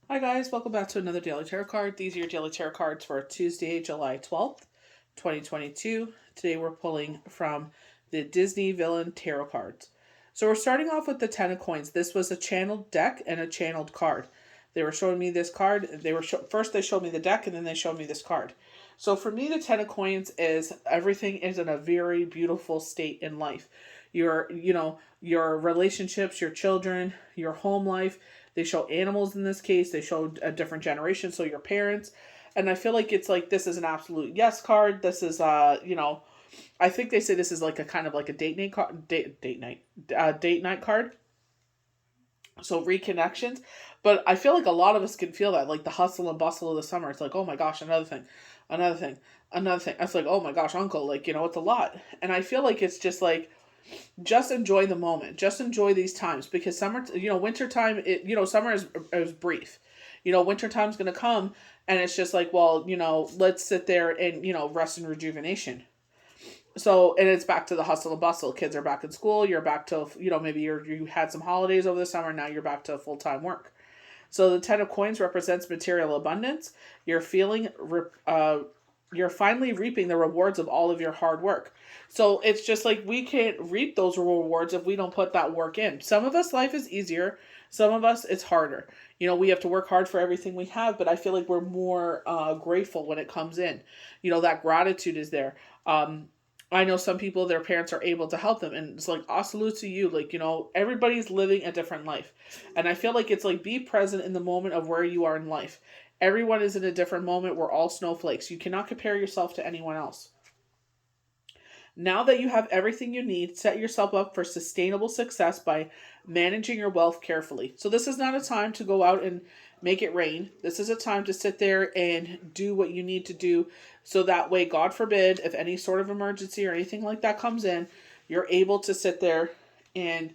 Hi guys, welcome back to another Daily Tarot card. These are your Daily Tarot cards for Tuesday, July 12th, 2022. Today we're pulling from the Disney Villain Tarot cards. So we're starting off with the Ten of Coins. This was a channeled deck and a channeled card. They were showing me this card. First they showed me the deck and then they showed me this card. So for me, the Ten of Coins is everything is in a very beautiful state in life. Your relationships, your children, your home life. They show animals in this case. They show a different generation, so your parents. And I feel like it's like this is an absolute yes card. This is I think they say this is like a kind of like a date night card, date night card. So reconnections, but I feel like a lot of us can feel that, like the hustle and bustle of the summer. It's like, oh my gosh, another thing, another thing, another thing. It's like, oh my gosh, uncle, like it's a lot. And I feel like it's just like just enjoy the moment. Just enjoy these times because summer, wintertime, summer is brief. Wintertime's going to come and it's just like, well, let's sit there and, rest and rejuvenation. So, and it's back to the hustle and bustle. Kids are back in school. You're back to, maybe you had some holidays over the summer. Now you're back to full-time work. So the Ten of Coins represents material abundance. You're you're finally reaping the rewards of all of your hard work. So it's just like we can't reap those rewards if we don't put that work in. Some of us, life is easier. Some of us, it's harder. We have to work hard for everything we have, but I feel like we're more grateful when it comes in. That gratitude is there. I know some people, their parents are able to help them, and it's like, salute to you. Like, everybody's living a different life. And I feel like it's like, be present in the moment of where you are in life. Everyone is in a different moment. We're all snowflakes. You cannot compare yourself to anyone else. Now that you have everything you need, set yourself up for sustainable success by managing your wealth carefully. So this is not a time to go out and make it rain. This is a time to sit there and do what you need to do so that way, God forbid, if any sort of emergency or anything like that comes in, you're able to sit there and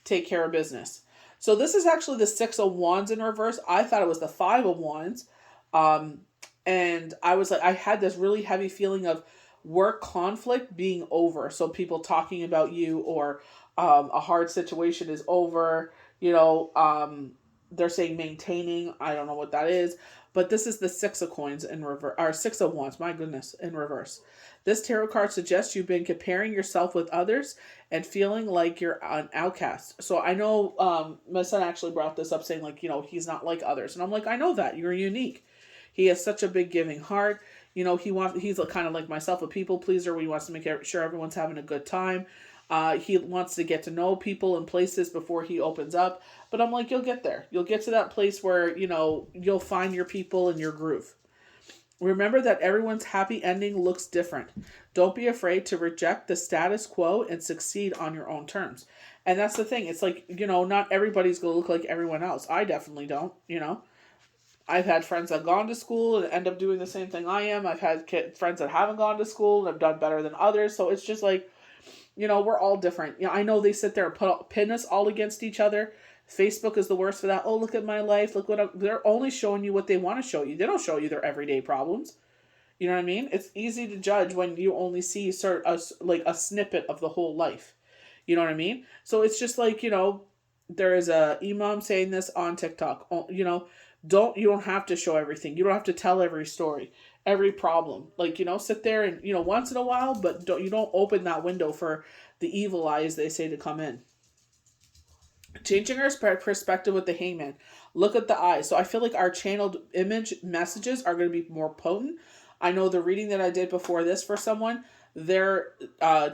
take care of business. So this is actually the Six of Wands in reverse. I thought it was the Five of Wands. And I was like, I had this really heavy feeling of work conflict being over. So people talking about you or a hard situation is over. They're saying maintaining. I don't know what that is. But this is the Six of Coins in reverse, or Six of Wands, my goodness, in reverse. This tarot card suggests you've been comparing yourself with others and feeling like you're an outcast. So I know my son actually brought this up saying like, he's not like others. And I'm like, I know that. You're unique. He has such a big giving heart. He's kind of like myself, a people pleaser. He wants to make sure everyone's having a good time. He wants to get to know people and places before he opens up. But I'm like, you'll get there. You'll get to that place where, you'll find your people and your groove. Remember that everyone's happy ending looks different. Don't be afraid to reject the status quo and succeed on your own terms. And that's the thing. It's like, not everybody's going to look like everyone else. I definitely don't, I've had friends that have gone to school and end up doing the same thing I am. I've had friends that haven't gone to school and have done better than others. So it's just like, we're all different. I know they sit there and pin us all against each other. Facebook is the worst for that. Oh, look at my life. Look they're only showing you what they want to show you. They don't show you their everyday problems. You know what I mean? It's easy to judge when you only see like a snippet of the whole life. You know what I mean? So it's just like, there is a imam saying this on TikTok. You don't have to show everything. You don't have to tell every story, every problem. Like, sit there and, once in a while, but you don't open that window for the evil eyes, they say, to come in. Changing our perspective with the Hangman. Look at the eyes. So I feel like our channeled image messages are going to be more potent. I know the reading that I did before this for someone, their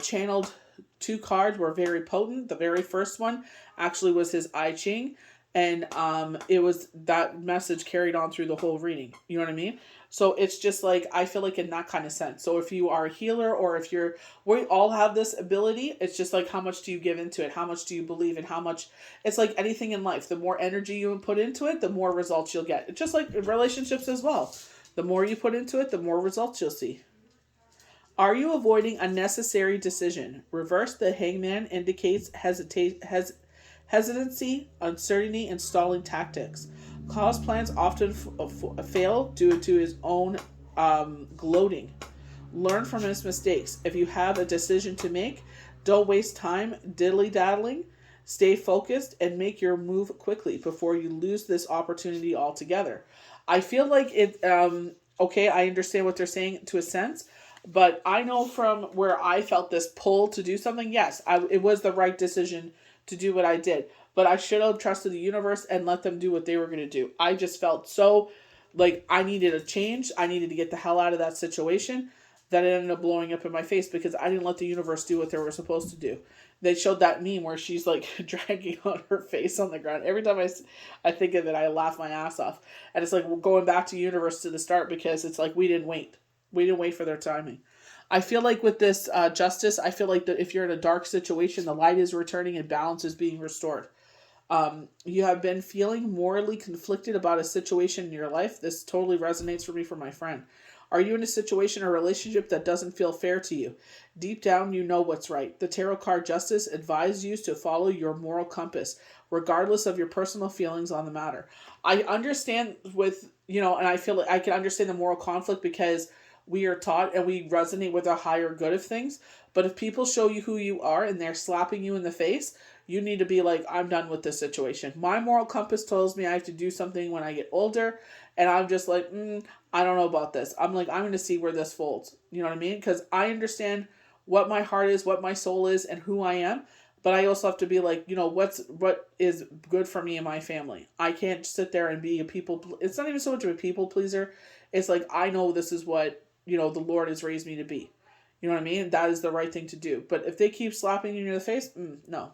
channeled two cards were very potent. The very first one actually was his I Ching. And it was that message carried on through the whole reading. You know what I mean? So it's just like, I feel like in that kind of sense. So if you are a healer or if we all have this ability, it's just like, how much do you give into it? How much do you believe in? How much, it's like anything in life. The more energy you put into it, the more results you'll get. It's just like relationships as well. The more you put into it, the more results you'll see. Are you avoiding a necessary decision? Reverse, the Hangman indicates hesitancy, uncertainty, and stalling tactics. Cause plans often fail due to his own gloating. Learn from his mistakes. If you have a decision to make, don't waste time diddly-daddling. Stay focused and make your move quickly before you lose this opportunity altogether. I feel like okay, I understand what they're saying to a sense, but I know from where I felt this pull to do something, yes, it was the right decision to do what I did. But I should have trusted the universe and let them do what they were going to do. I just felt so like I needed a change. I needed to get the hell out of that situation, that it ended up blowing up in my face because I didn't let the universe do what they were supposed to do. They showed that meme where she's like dragging on her face on the ground. Every time I think of it, I laugh my ass off. And it's like we're going back to universe to the start because it's like we didn't wait. We didn't wait for their timing. I feel like with this justice, I feel like that if you're in a dark situation, the light is returning and balance is being restored. You have been feeling morally conflicted about a situation in your life. This totally resonates for me from my friend. Are you in a situation or relationship that doesn't feel fair to you? Deep down, you know what's right. The tarot card Justice advises you to follow your moral compass, regardless of your personal feelings on the matter. I understand with, and I feel like I can understand the moral conflict because we are taught and we resonate with a higher good of things. But if people show you who you are and they're slapping you in the face, you need to be like, I'm done with this situation. My moral compass tells me I have to do something when I get older. And I'm just like, I don't know about this. I'm like, I'm going to see where this folds. You know what I mean? Because I understand what my heart is, what my soul is, and who I am. But I also have to be like, what is good for me and my family. I can't sit there and be a it's not even so much of a people pleaser. It's like, I know this is what, the Lord has raised me to be. You know what I mean? That is the right thing to do. But if they keep slapping you in the face, no.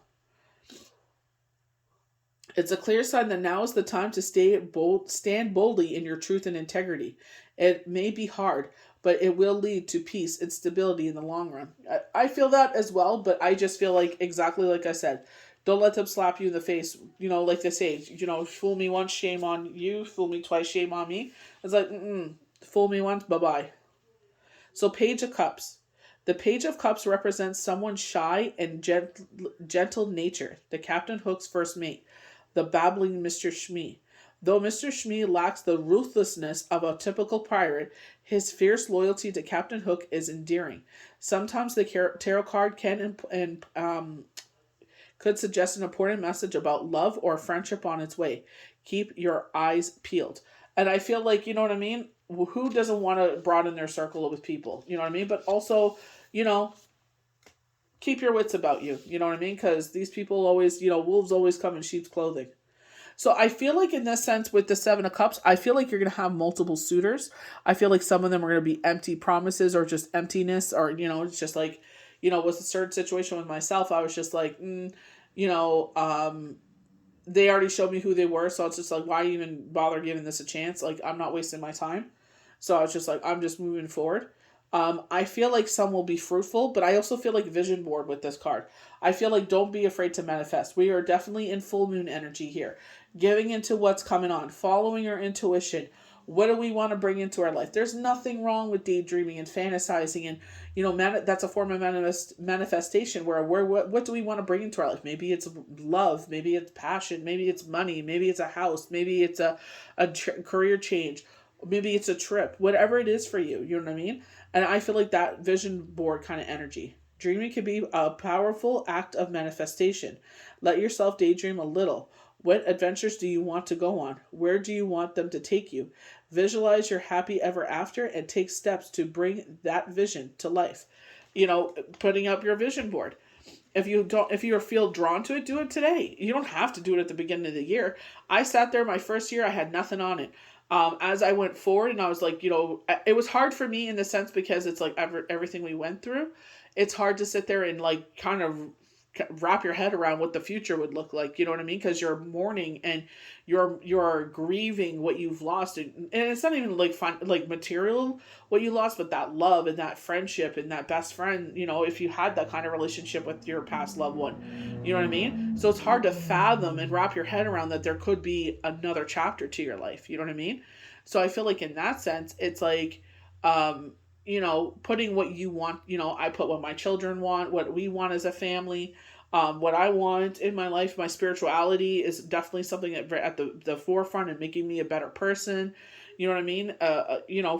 It's a clear sign that now is the time to stand boldly in your truth and integrity. It may be hard, but it will lead to peace and stability in the long run. I feel that as well, but I just feel like, exactly like I said, don't let them slap you in the face. Like they say, fool me once, shame on you. Fool me twice, shame on me. It's like, fool me once, bye-bye. So Page of Cups. The Page of Cups represents someone shy and gentle nature, the Captain Hook's first mate, the babbling Mr. Shmee. Though Mr. Shmee lacks the ruthlessness of a typical pirate, his fierce loyalty to Captain Hook is endearing. Sometimes the tarot card could suggest an important message about love or friendship on its way. Keep your eyes peeled. And I feel like, you know what I mean? Who doesn't want to broaden their circle with people? You know what I mean? But also, keep your wits about you. You know what I mean? Because these people always, wolves always come in sheep's clothing. So I feel like in this sense with the Seven of Cups, I feel like you're going to have multiple suitors. I feel like some of them are going to be empty promises or just emptiness or, it's just like, with a certain situation with myself, I was just like, they already showed me who they were. So it's just like, why even bother giving this a chance? Like, I'm not wasting my time. So I was just like, I'm just moving forward. I feel like some will be fruitful, but I also feel like vision board with this card. I feel like don't be afraid to manifest. We are definitely in full moon energy here. Giving into what's coming on, following your intuition. What do we want to bring into our life? There's nothing wrong with daydreaming and fantasizing and, that's a form of manifestation where what do we want to bring into our life? Maybe it's love, maybe it's passion, maybe it's money, maybe it's a house, maybe it's a career change, maybe it's a trip, whatever it is for you, you know what I mean? And I feel like that vision board kind of energy. Dreaming can be a powerful act of manifestation. Let yourself daydream a little. What adventures do you want to go on? Where do you want them to take you? Visualize your happy ever after and take steps to bring that vision to life. Putting up your vision board. If you feel drawn to it, do it today. You don't have to do it at the beginning of the year. I sat there my first year, I had nothing on it. As I went forward and I was like, it was hard for me in the sense because it's like everything we went through. It's hard to sit there and like kind of wrap your head around what the future would look like. You know what I mean? Because you're mourning and you're grieving what you've lost. And it's not even like material what you lost, but that love and that friendship and that best friend, if you had that kind of relationship with your past loved one, you know what I mean? So it's hard to fathom and wrap your head around that there could be another chapter to your life. You know what I mean? So I feel like in that sense, it's like, putting what you want, I put what my children want, what we want as a family, what I want in my life. My spirituality is definitely something that at the forefront and making me a better person. You know what I mean?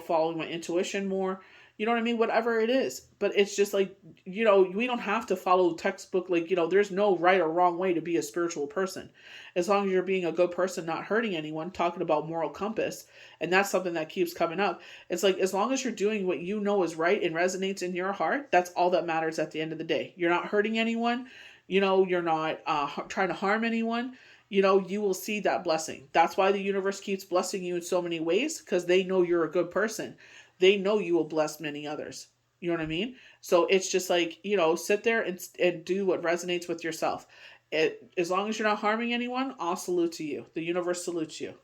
Following my intuition more. You know what I mean? Whatever it is. But it's just like, we don't have to follow textbook. Like, there's no right or wrong way to be a spiritual person. As long as you're being a good person, not hurting anyone, talking about moral compass. And that's something that keeps coming up. It's like, as long as you're doing what you know is right and resonates in your heart, that's all that matters at the end of the day. You're not hurting anyone. You're not trying to harm anyone. You will see that blessing. That's why the universe keeps blessing you in so many ways, because they know you're a good person. They know you will bless many others. You know what I mean? So it's just like, sit there and do what resonates with yourself. As long as you're not harming anyone, I'll salute to you. The universe salutes you.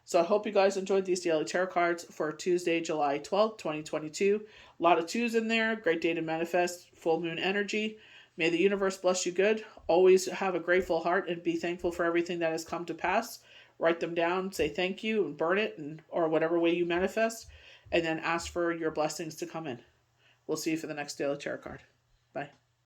So I hope you guys enjoyed these daily tarot cards for Tuesday, July 12th, 2022. A lot of twos in there. Great day to manifest. Full moon energy. May the universe bless you good. Always have a grateful heart and be thankful for everything that has come to pass. Write them down, say thank you, and burn it, or whatever way you manifest. And then ask for your blessings to come in. We'll see you for the next daily tarot card. Bye.